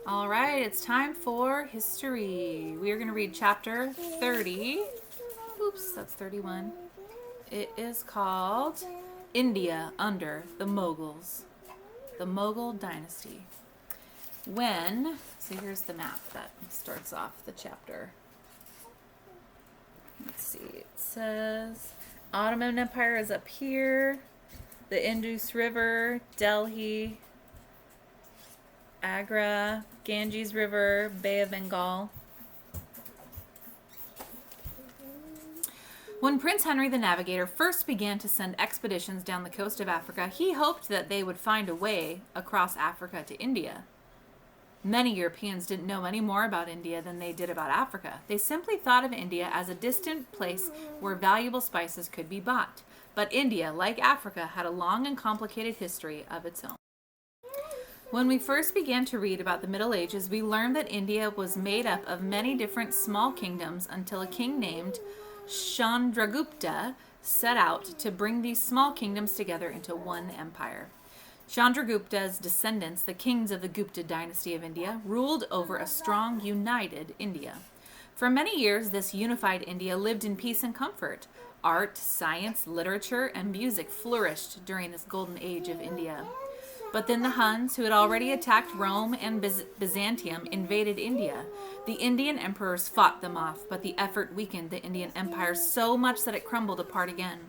All right, it's time for history. We are going to read chapter 30. Oops, that's 31. It is called India Under the Mughals, the Mughal Dynasty. So here's the map that starts off the chapter. Let's see, it says Ottoman Empire is up here, the Indus River, Delhi, Agra, Ganges River, Bay of Bengal. When Prince Henry the Navigator first began to send expeditions down the coast of Africa, he hoped that they would find a way across Africa to India. Many Europeans didn't know any more about India than they did about Africa. They simply thought of India as a distant place where valuable spices could be bought. But India, like Africa, had a long and complicated history of its own. When we first began to read about the Middle Ages, we learned that India was made up of many different small kingdoms until a king named Chandra Gupta set out to bring these small kingdoms together into one empire. Chandra Gupta's descendants, the kings of the Gupta dynasty of India, ruled over a strong, united India. For many years, this unified India lived in peace and comfort. Art, science, literature, and music flourished during this golden age of India. But then the Huns, who had already attacked Rome and Byzantium, invaded India. The Indian emperors fought them off, but the effort weakened the Indian empire so much that it crumbled apart again.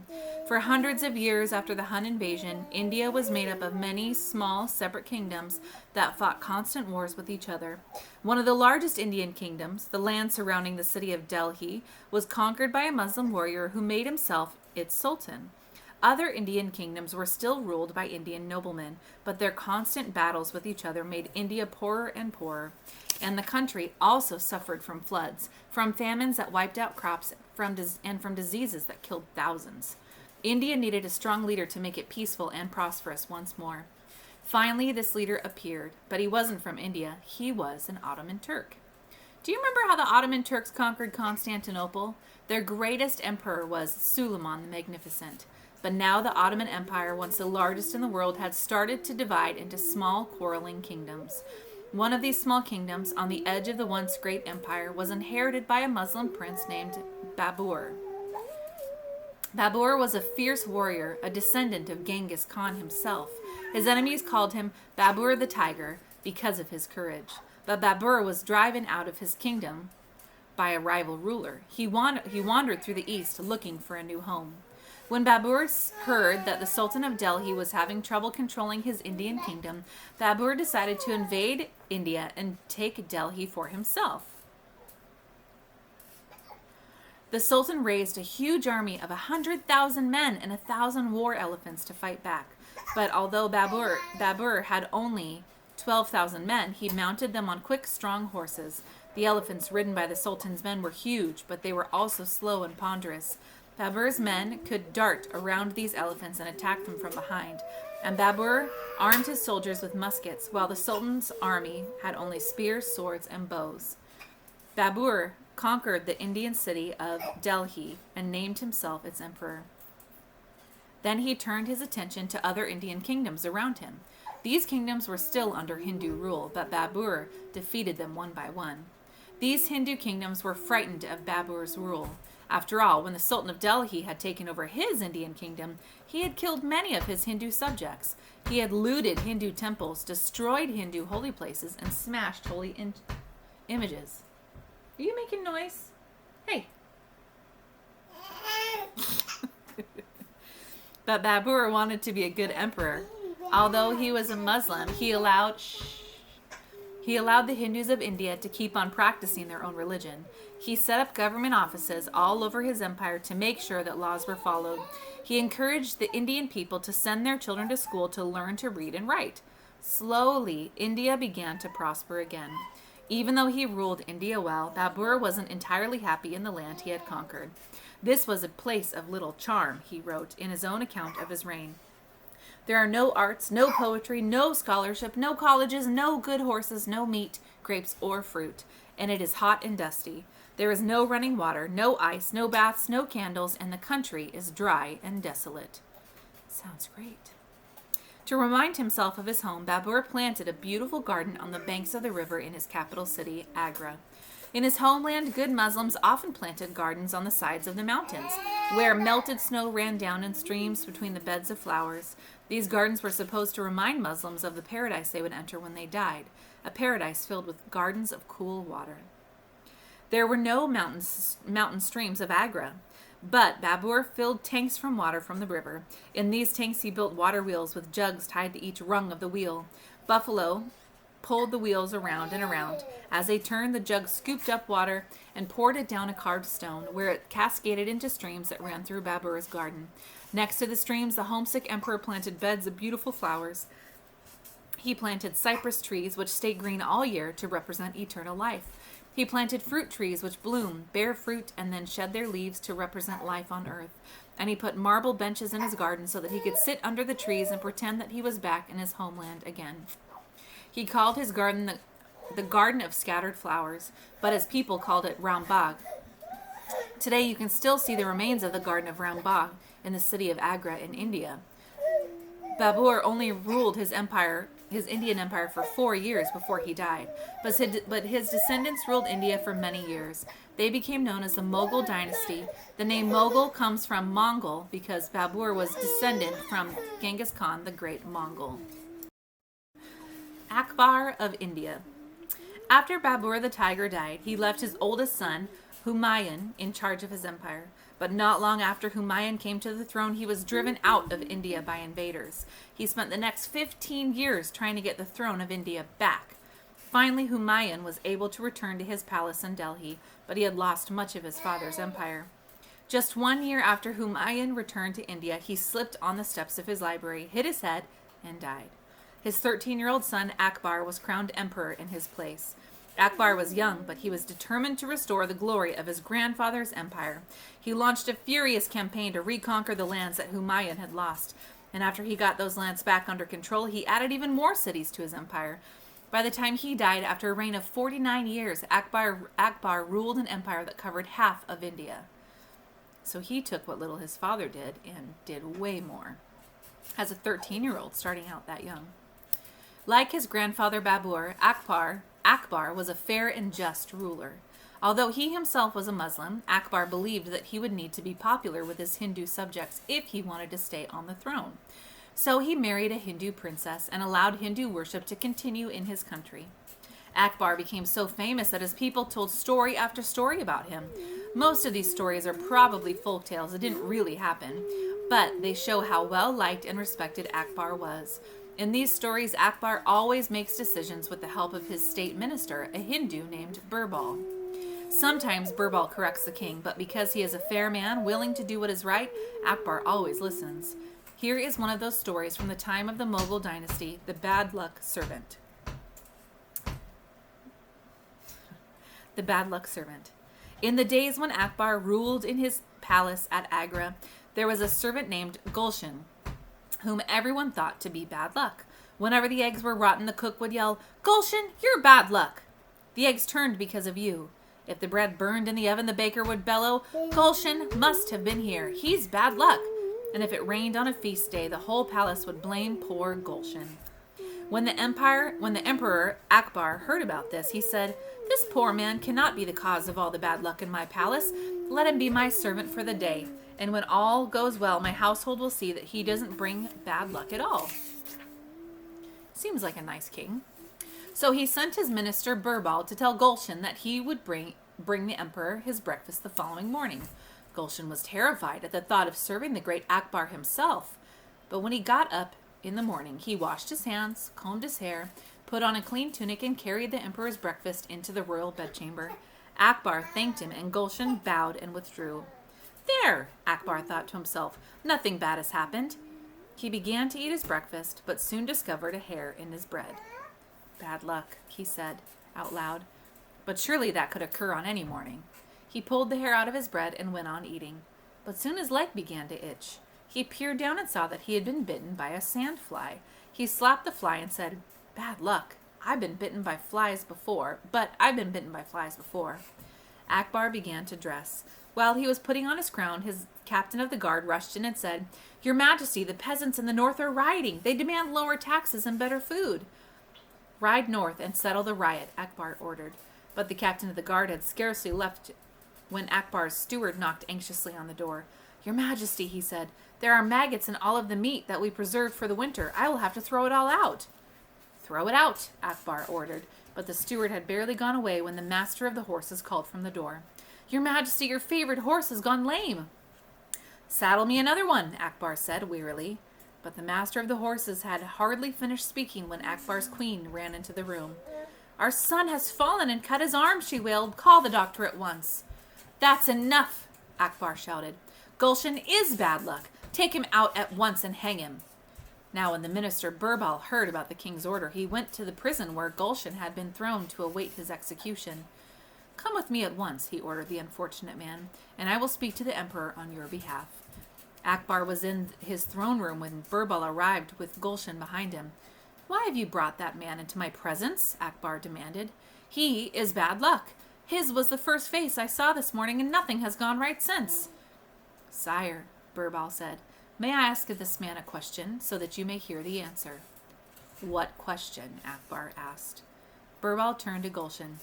For hundreds of years after the Hun invasion, India was made up of many small, separate kingdoms that fought constant wars with each other. One of the largest Indian kingdoms, the land surrounding the city of Delhi, was conquered by a Muslim warrior who made himself its sultan. Other Indian kingdoms were still ruled by Indian noblemen, but their constant battles with each other made India poorer and poorer. And the country also suffered from floods, from famines that wiped out crops, and from diseases that killed thousands. India needed a strong leader to make it peaceful and prosperous once more. Finally, this leader appeared, but he wasn't from India. He was an Ottoman Turk. Do you remember how the Ottoman Turks conquered Constantinople? Their greatest emperor was Suleiman the Magnificent. But now the Ottoman Empire, once the largest in the world, had started to divide into small, quarreling kingdoms. One of these small kingdoms, on the edge of the once great empire, was inherited by a Muslim prince named Babur. Babur was a fierce warrior, a descendant of Genghis Khan himself. His enemies called him Babur the Tiger because of his courage. But Babur was driven out of his kingdom by a rival ruler. He wandered through the east looking for a new home. When Babur heard that the Sultan of Delhi was having trouble controlling his Indian kingdom, Babur decided to invade India and take Delhi for himself. The Sultan raised a huge army of 100,000 men and 1,000 war elephants to fight back. But although Babur had only 12,000 men, he mounted them on quick, strong horses. The elephants ridden by the Sultan's men were huge, but they were also slow and ponderous. Babur's men could dart around these elephants and attack them from behind, and Babur armed his soldiers with muskets, while the Sultan's army had only spears, swords, and bows. Babur conquered the Indian city of Delhi and named himself its emperor. Then he turned his attention to other Indian kingdoms around him. These kingdoms were still under Hindu rule, but Babur defeated them one by one. These Hindu kingdoms were frightened of Babur's rule. After all, when the Sultan of Delhi had taken over his Indian kingdom, he had killed many of his Hindu subjects. He had looted Hindu temples, destroyed Hindu holy places, and smashed holy images. Are you making noise? Hey. But Babur wanted to be a good emperor. Although he was a Muslim, he allowed the Hindus of India to keep on practicing their own religion. He set up government offices all over his empire to make sure that laws were followed. He encouraged the Indian people to send their children to school to learn to read and write. Slowly, India began to prosper again. Even though he ruled India well, Babur wasn't entirely happy in the land he had conquered. This was a place of little charm, he wrote in his own account of his reign. There are no arts, no poetry, no scholarship, no colleges, no good horses, no meat, grapes, or fruit, and it is hot and dusty. There is no running water, no ice, no baths, no candles, and the country is dry and desolate. Sounds great. To remind himself of his home, Babur planted a beautiful garden on the banks of the river in his capital city, Agra. In his homeland, good Muslims often planted gardens on the sides of the mountains, where melted snow ran down in streams between the beds of flowers. These gardens were supposed to remind Muslims of the paradise they would enter when they died, a paradise filled with gardens of cool water. There were no mountain streams of Agra, but Babur filled tanks from water from the river. In these tanks he built water wheels with jugs tied to each rung of the wheel. Buffalo pulled the wheels around and around. As they turned, the jug scooped up water and poured it down a carved stone, where it cascaded into streams that ran through Babur's garden. Next to the streams, the homesick emperor planted beds of beautiful flowers. He planted cypress trees, which stay green all year to represent eternal life. He planted fruit trees which bloom, bear fruit, and then shed their leaves to represent life on earth. And he put marble benches in his garden so that he could sit under the trees and pretend that he was back in his homeland again. He called his garden the Garden of Scattered Flowers, but his people called it Rambha. Today you can still see the remains of the Garden of Rambha in the city of Agra in India. Babur only ruled his Indian empire for 4 years before he died, but his descendants ruled India for many years. They became known as the Mughal dynasty. The name Mughal comes from Mongol because Babur was descended from Genghis Khan, the great Mongol. Akbar of India. After Babur the Tiger died, he left his oldest son, Humayun, in charge of his empire. But not long after Humayun came to the throne, he was driven out of India by invaders. He spent the next 15 years trying to get the throne of India back. Finally, Humayun was able to return to his palace in Delhi, but he had lost much of his father's empire. Just 1 year after Humayun returned to India, he slipped on the steps of his library, hit his head, and died. His 13-year-old son, Akbar, was crowned emperor in his place. Akbar was young, but he was determined to restore the glory of his grandfather's empire. He launched a furious campaign to reconquer the lands that Humayun had lost. And after he got those lands back under control, he added even more cities to his empire. By the time he died, after a reign of 49 years, Akbar ruled an empire that covered half of India. So he took what little his father did and did way more, as a 13-year-old starting out that young. Like his grandfather Babur, Akbar was a fair and just ruler. Although he himself was a Muslim, Akbar believed that he would need to be popular with his Hindu subjects if he wanted to stay on the throne. So he married a Hindu princess and allowed Hindu worship to continue in his country. Akbar became so famous that his people told story after story about him. Most of these stories are probably folk tales that didn't really happen, but they show how well liked and respected Akbar was. In these stories, Akbar always makes decisions with the help of his state minister, a Hindu named Birbal. Sometimes Birbal corrects the king, but because he is a fair man, willing to do what is right, Akbar always listens. Here is one of those stories from the time of the Mughal dynasty, the bad luck servant. The bad luck servant. In the days when Akbar ruled in his palace at Agra, there was a servant named Gulshan, whom everyone thought to be bad luck. Whenever the eggs were rotten, the cook would yell, "Gulshan, you're bad luck. The eggs turned because of you." If the bread burned in the oven, the baker would bellow, "Gulshan must have been here. He's bad luck." And if it rained on a feast day, the whole palace would blame poor Gulshan. When the emperor Akbar heard about this, he said, "This poor man cannot be the cause of all the bad luck in my palace. Let him be my servant for the day. And when all goes well, my household will see that he doesn't bring bad luck at all." Seems like a nice king. So he sent his minister Birbal to tell Gulshan that he would bring the emperor his breakfast the following morning. Gulshan was terrified at the thought of serving the great Akbar himself. But when he got up in the morning, he washed his hands, combed his hair, put on a clean tunic, and carried the emperor's breakfast into the royal bedchamber. Akbar thanked him, and Gulshan bowed and withdrew. "There," Akbar thought to himself, "nothing bad has happened." He began to eat his breakfast, but soon discovered a hair in his bread. "Bad luck," he said out loud. But surely that could occur on any morning. He pulled the hair out of his bread and went on eating. But soon his leg began to itch. He peered down and saw that he had been bitten by a sand fly. He slapped the fly and said, "Bad luck. I've been bitten by flies before. Akbar began to dress. While he was putting on his crown, his captain of the guard rushed in and said, "Your Majesty, the peasants in the north are rioting. They demand lower taxes and better food." "Ride north and settle the riot," Akbar ordered. But the captain of the guard had scarcely left when Akbar's steward knocked anxiously on the door. "Your Majesty," he said, "there are maggots in all of the meat that we preserved for the winter. I will have to throw it all out." "Throw it out," Akbar ordered, but the steward had barely gone away when the master of the horses called from the door. "Your Majesty, your favorite horse has gone lame." "Saddle me another one," Akbar said wearily. But the master of the horses had hardly finished speaking when Akbar's queen ran into the room. "Our son has fallen and cut his arm," she wailed. "Call the doctor at once." "That's enough," Akbar shouted. "Gulshan is bad luck. Take him out at once and hang him." Now when the minister Birbal heard about the king's order, he went to the prison where Gulshan had been thrown to await his execution. "Come with me at once," he ordered the unfortunate man, "and I will speak to the emperor on your behalf." Akbar was in his throne room when Birbal arrived with Gulshan behind him. "Why have you brought that man into my presence?" Akbar demanded. "He is bad luck. His was the first face I saw this morning, and nothing has gone right since." "Sire," Birbal said, "may I ask this man a question so that you may hear the answer?" "What question?" Akbar asked. Birbal turned to Gulshan.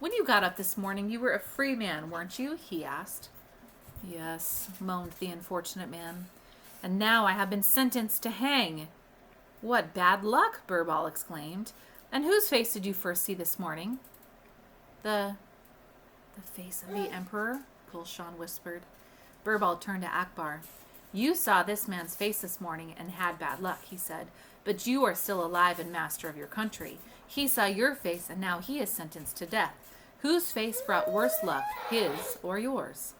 "When you got up this morning, you were a free man, weren't you?" he asked. "Yes," moaned the unfortunate man. "And now I have been sentenced to hang." "What bad luck!" Birbal exclaimed. "And whose face did you first see this morning?" The face of the emperor," Gulshan whispered. Birbal turned to Akbar. "You saw this man's face this morning and had bad luck," he said. "But you are still alive and master of your country. He saw your face and now he is sentenced to death. Whose face brought worse luck, his or yours?"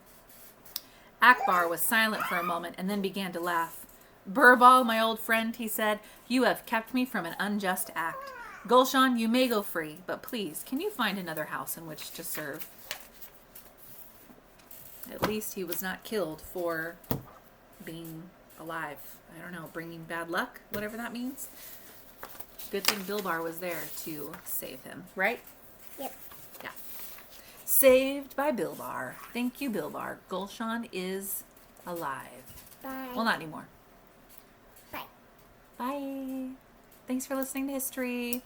Akbar was silent for a moment and then began to laugh. "Birbal, my old friend," he said, "you have kept me from an unjust act. Gulshan, you may go free, but please, can you find another house in which to serve?" At least he was not killed for being alive. I don't know, bringing bad luck, whatever that means. Good thing Bilbar was there to save him, right? Yep. Yeah. Saved by Bilbar. Thank you, Bilbar. Gulshan is alive. Bye. Well, not anymore. Bye. Bye. Thanks for listening to History.